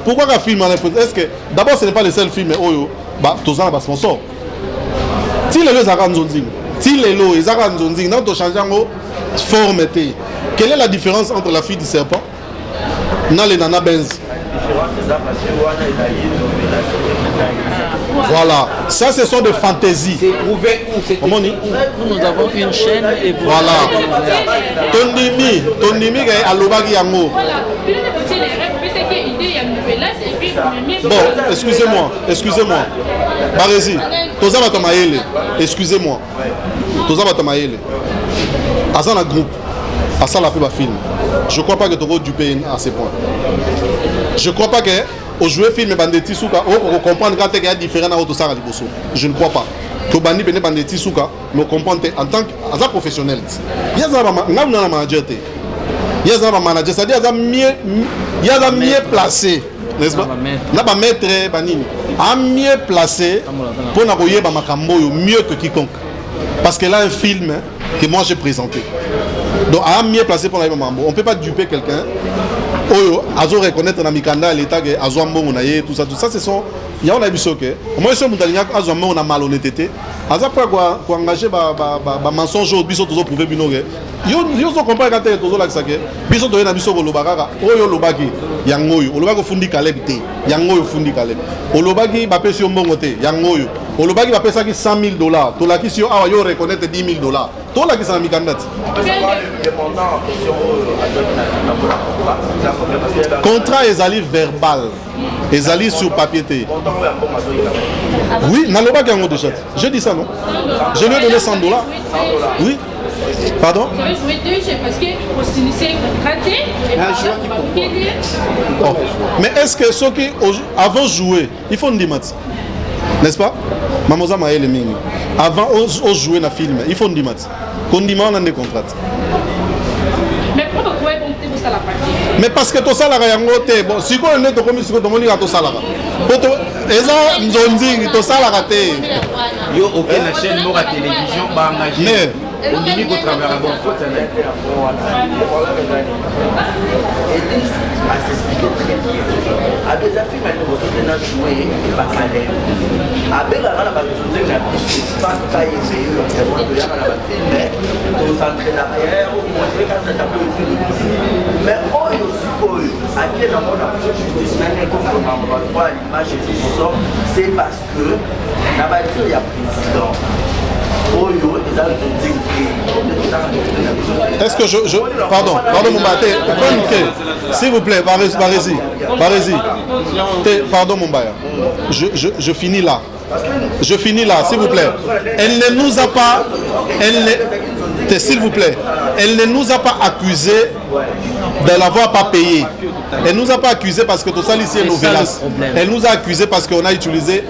Pourquoi un film? Est-ce que d'abord ce n'est pas le seul film Oyo? Tozana ba sponsor. Si les lots Aranzonzing. Si les lots ils Aranzonzing, non to changer en forme. Quelle est la différence entre la fille du serpent et les nana benz? Voilà, ça ce sont des fantaisies. Nous avons une chaîne et voilà. Tondimi est à l'obagi yango. Bon, excusez-moi. Barézi, Toza Batamaele, excusez-moi. Toza Batamaele. Azana groupe. À ça la pub à film. Je ne crois pas que tu auras du pays à ces points. Je ne crois pas que au jouer film banditi souka on comprend quand il y a différent dans autosara liboso. Je ne crois pas. Que bandi bene banditi souka me comprendre en tant que professionnel. Il y a un manager. Il y a un manager, c'est-à-dire il y a mieux placé, n'est-ce pas? Là ba maître banini a mieux placé pour n'avoir ba makambo mieux que quiconque. Parce que là un film que moi j'ai présenté. Donc, à mieux placé pour la mambo. On ne peut pas duper quelqu'un. Oyo, azo reconnaître dans Mikanda l'état que azo mbongo na ye tout ça. Ce sont il y a on a vu ça que moi je suis mutalinya azo mbongo na malhonnêteté. Aza quoi engager ba mensonge au biso toujours prouver binoge. Yo so comprendre quand tu toujours là ça que biso to na biso ko lobaka oyo lobaki yangoyo olobaki fundi Caleb te yangoyo fundi Caleb olobaki ba pesi mbongo te yangoyo olobaki ba pesa ki $100,000 to la ki si yo awa yo reconnaître $10,000 to la ki sa Mikanda. Contrat ezali verbal, ezali sur papier. Oui, n'allons pas déjà. Je dis ça non. Je lui ai donné $100. Oui. Pardon? Vous avez joué 2 jeux parce que pour s'initier raté et oh. Mais est-ce que ceux qui avant de jouer, il faut une dimati, n'est-ce pas? Mamoza Maël et Mimi. Avant de jouer dans le film, il faut une dimati. Qu'on dit on a des contrats. Mais pourquoi vous pouvez compter pour ça la partie? Mais parce que tout ça la rayangote bon si on est comme si on est tout ça là. Poto eza nzonzi tout ça la raté. Yo aucune chaîne à télévision pas engagé. On dit qu'au travers de bon faute, c'est un Elise a s'expliqué très bien. Avec des affaires, elle nous a joué et pas salaire. Avec la rana, elle a pas taillé, elle a filmé, on s'entraîne mais on est aussi pour eux. À quel moment on a pu justice, on va voir l'image et tout ça, c'est parce que la voiture, il y a président. Est-ce que je... Pardon mon bâté. S'il vous plaît, Barési. Pardon mon bailleur. Je finis là. S'il vous plaît. Elle ne nous a pas... S'il vous plaît. Elle ne nous a pas accusés de l'avoir pas payé. Elle nous a pas accusés parce que tout ça ici est novelas. Elle nous a accusés parce qu'on a utilisé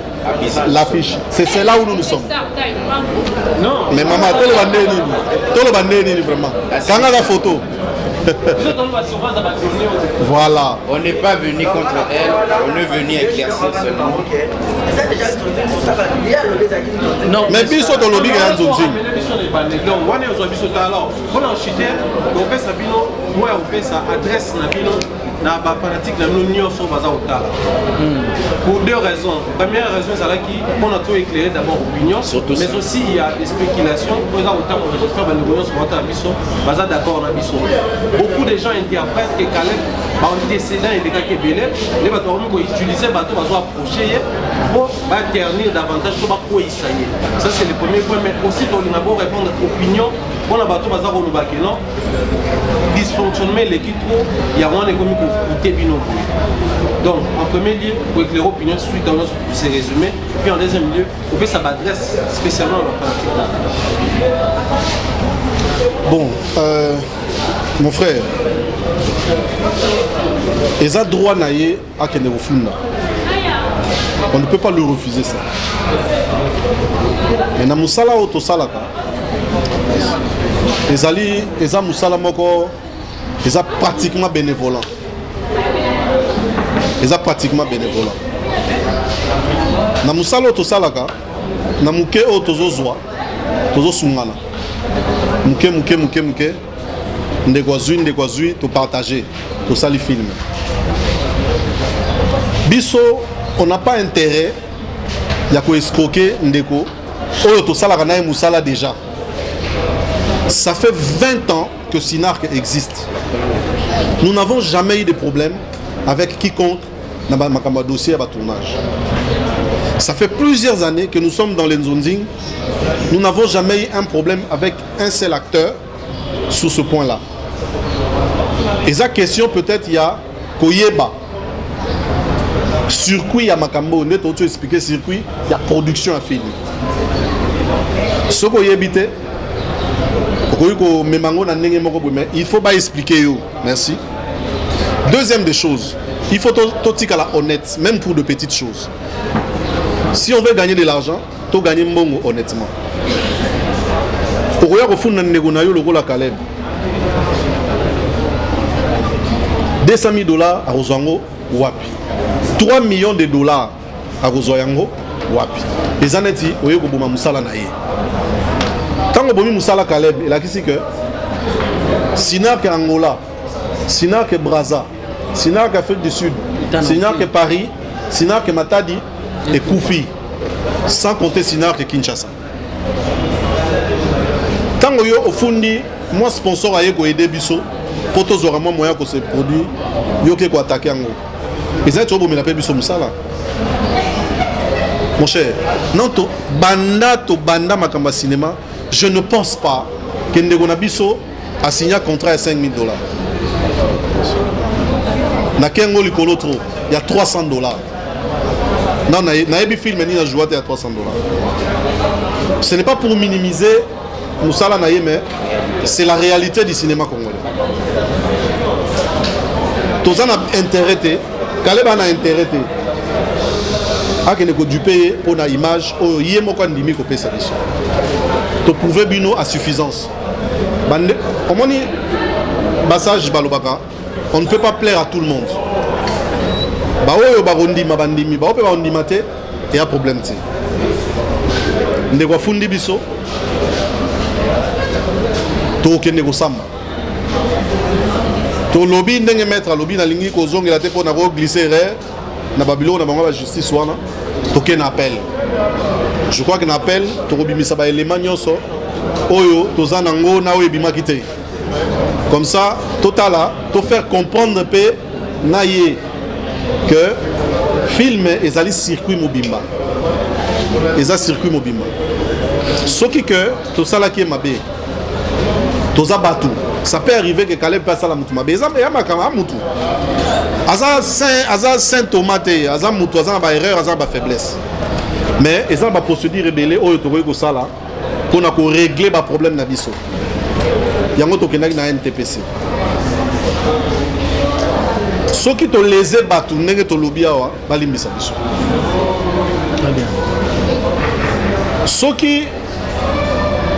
l'affiche. C'est là où nous sommes. Non. Mais maman, tout le bandé vraiment. Quand on a la photo. Voilà. On n'est pas venu contre elle, on est venu éclaircir seulement. Non, mais biso to lobby ga nzonzi. Wana ozo biso talo. Bona chiter, on pesa bino, moi on pesa adresse na bino na ba fanatique na bino nyonso baza otala. Pour deux raisons. Première raison c'est là qui on a tout éclairé d'abord opinion, mais aussi il y a des spéculations, on a autant on j'espère ba nous sur mata biso, baza d'accord na biso. Beaucoup de gens interprètent que Caleb ba antécédent et des cas qui belé, les bateaux ko utiliser bateau bazo approcher pour ba ternir davantage pour ba ko isayer. Ça c'est le premier point, mais aussi on a beau répondre opinion, on a bateau baza ko lobake non. Dysfonctionnement l'équipe trop, il y a moins de commis pour bino. Donc en premier lieu, pour éclairer l'opinion suite à ces résumés, puis en deuxième lieu, on peut s'adresse spécialement à la pratique. Bon, mon frère, ils ont droit naïe à Kenevofuna. On ne peut pas lui refuser ça. Mais dans Moussala Auto Salaka, ils ont Moussala Moko, ils ont pratiquement bénévolant. Ils ont pratiquement bénévolant. Dans Moussala Auto Salaka, dans Mouké Auto Zozoa, Tozo Sungana. Mouké, Ndegwazui, to partager, to sali film. Biso, on n'a pas intérêt à escroquer Ndeko. Oh, to sala kana Moussala déjà. Ça fait 20 ans que Sinark existe. Nous n'avons jamais eu de problème avec quiconque dans ma dossier à tournage. Ça fait plusieurs années que nous sommes dans les Nzonzing. Nous n'avons jamais eu un problème avec un seul acteur sur ce point-là. Et sa question peut-être il y a Koyeba. Circuit à Makambo, on est expliqué circuit, il y a production à film. Ce qu'on y habite, il faut pas expliquer. Merci. Deuxième des choses, il faut tout à la honnête, même pour de petites choses. Si on veut gagner de l'argent, il faut gagner mbongo honnêtement. Au Caleb. $200,000 à Rosango, Wapi. 3 millions de dollars à Rosoyango, Wapi. Les années dit, oui, vous avez Moussala naïe. Quand vous avez Moussala Caleb, il a dit que Sinar que Angola, Sinar que Brazza, Sinar que Afrique du Sud, Sinar que Paris, Sinar que Matadi et Koufi, sans compter Sinar que Kinshasa. Quand vous avez au fundi, moi sponsor à aider Bisso, pour tous les moyens que ce produit, il faut attaquer Ango. Et ça, tu vas me Bisso Moussala. Mon cher, non, banda makamba cinéma, je ne pense pas que Ndegona Bisso a signé un contrat à $5,000. Na Kengo Likolo trop, il y a $300. Non, na film ni na joué à $300. Ce n'est pas pour minimiser Moussala Naye, mais c'est la réalité du cinéma congolais. Tous en a intérêt, Caleb en a intérêt. A que ne du payer pour la image, au yémo quand dimi copé ça dessus. To prouver bino à suffisance. Comment on dit passage balobaka, on ne peut pas plaire à tout le monde. Ba oyo barondi mabandimi, ba ope barondi mate, il y a problème ti. Ndeko fundi biso. tokende kosamba to lobby ndenge maître lobby na lingi kozongela te pona ko glisser erreur na babilo na bango ba justice wana tokende appel. Je crois que n'appel to kobimisa ba élément nyonso oyo toza nango na oyo bimaki te. Comme ça totala to faire comprendre pe na ye que film ezali circuit mobimba. Eza circuit mobimba. Soki que to sala ki mabe. Toza batu. Ça peut arriver que Caleb passe à la mutu mabe. Eza ya makama mutu. Aza saint tomate, aza mutu, aza ba erreur, aza ba faiblesse. Mais eza ba procédure rebelle oyo to ko sala pour na ko régler ba problème na biso. Yango to kenaki na NTPC. Soki to lese batu ndenge to lobia wa balimbisa biso. Très bien. Soki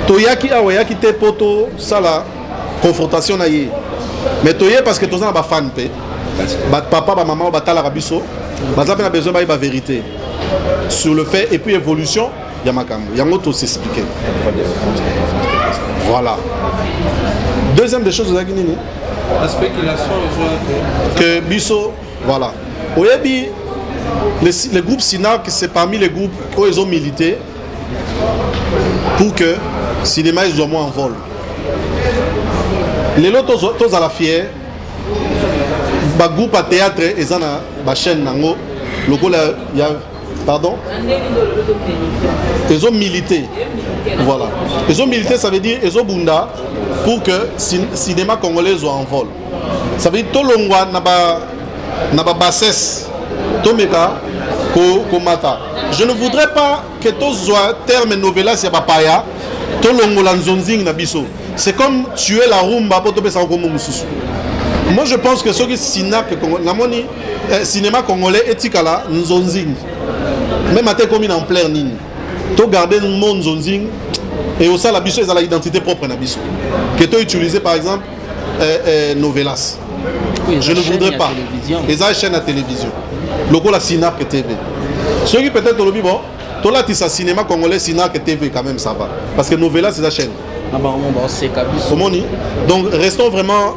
to yaki awa yaki te poto sala confrontation na ye. Mais to ye parce que to za ba fan pe. Ba papa ba maman ba tala biso. Baza pe na besoin ba vérité sur le fait et puis évolution ya makambo. Yango to s'expliquer. Voilà. Deuxième des choses nini? La spéculation que biso voilà. Oyebi les groupes SINAC c'est parmi les groupes où ils ont milité pour que cinéma soit moins en vol. Les autres tous à la fière ba groupe à théâtre et ça na ba chaîne nango logo la ya pardon ils ont milité. Voilà. Ils ont milité, ça veut dire ils ont bunda pour que le cinéma congolais soit en vol. Ça veut dire tout le monde n'a pas bassesse. Tout le monde. Je ne voudrais pas que tout soit terme novella c'est papaya. Tout le monde lanzonzing na biso. C'est comme tuer la rumba pour tomber sans comme mususu. Moi je pense que ce qui est cinéma congolais etikala nzonzing. Même à tes communes en plein ligne. Tu gardes le monde zonzing et aussi la biso a l'identité propre na biso. Que tu utilises par exemple novelas. Oui, je ne voudrais pas. Les chaînes à télévision. Logo la Sinac TV. Ceux qui peut-être le bon, toi là tu sais cinéma congolais Sinac TV quand même ça va. Parce que novelas c'est la chaîne. Ah bah c'est cabis. Donc restons vraiment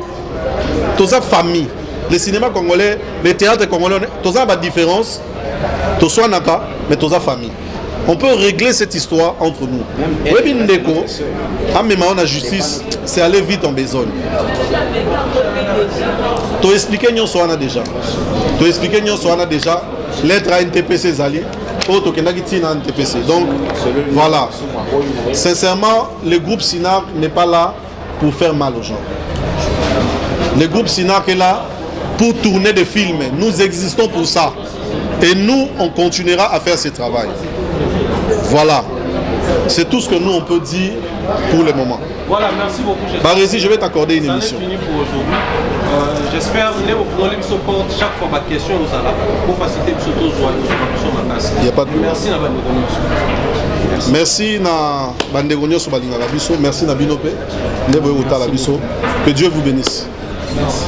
tous en famille. Le cinéma congolais, le théâtre congolais, tous en différence. Tous en naka, mais tous en famille. On peut régler cette histoire entre nous. Oui, Ndeko, à même en justice, c'est aller vite en besogne. Tu expliqué nous soit déjà. Tu expliqué nous soit déjà. Lettre à NTPC Zali. Autre que n'a NTPC. Donc voilà. Sincèrement, le groupe SINAC n'est pas là pour faire mal aux gens. Le groupe SINAC est là pour tourner des films. Nous existons pour ça. Et nous, on continuera à faire ce travail. Voilà. C'est tout ce que nous, on peut dire pour le moment. Voilà, merci beaucoup. Barési, je vais t'accorder une émission. C'est fini pour aujourd'hui. J'espère que vous allez vous porter chaque fois ma question aux Arabes pour faciliter le saut. Il n'y a pas de problème. Merci, Nabandegonios. Merci, Nabandegonios Balinga Biso. Merci, Nabinope. Que Dieu vous bénisse. Merci.